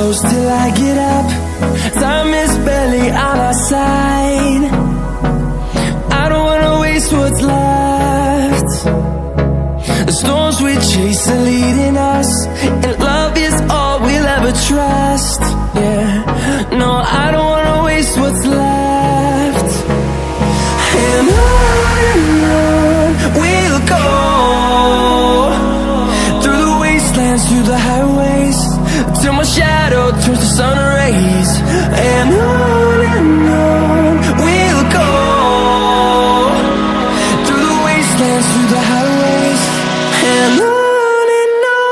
close till I get up. Time is barely on our side. I don't wanna waste what's left. The storms we chase are leading us, and love is all we'll ever trust. Yeah, no, I don't wanna waste what's left. And on we'll go, through the wastelands, through the highways, till my shadow turns to sun rays. And on we'll go, through the wastelands, through the highways, and on we'll go.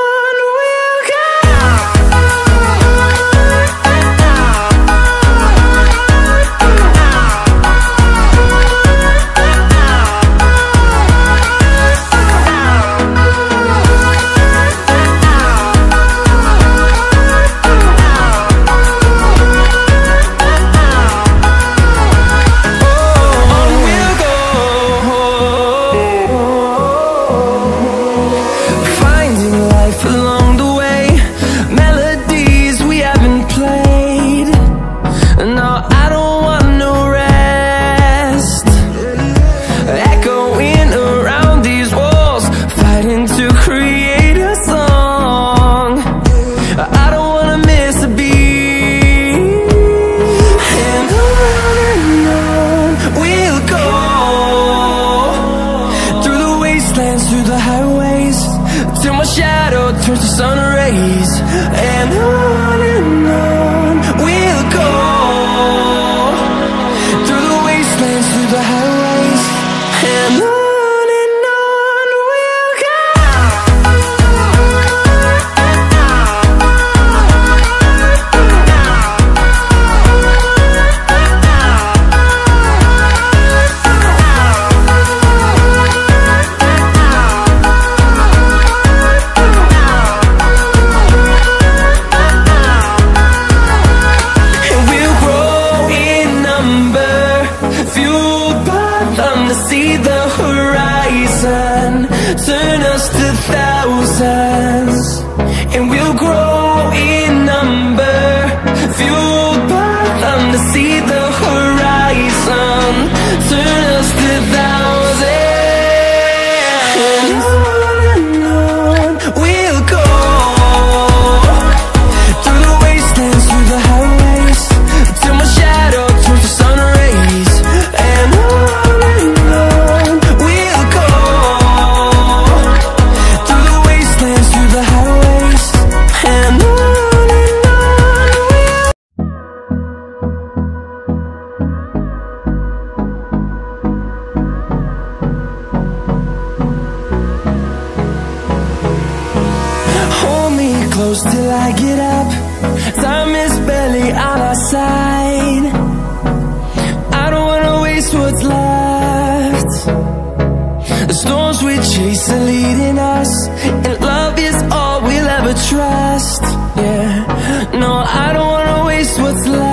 Till I get up, time is barely on our side. I don't wanna waste what's left. The storms we chase are leading us, and love is all we'll ever trust. Yeah, no, I don't wanna waste what's left.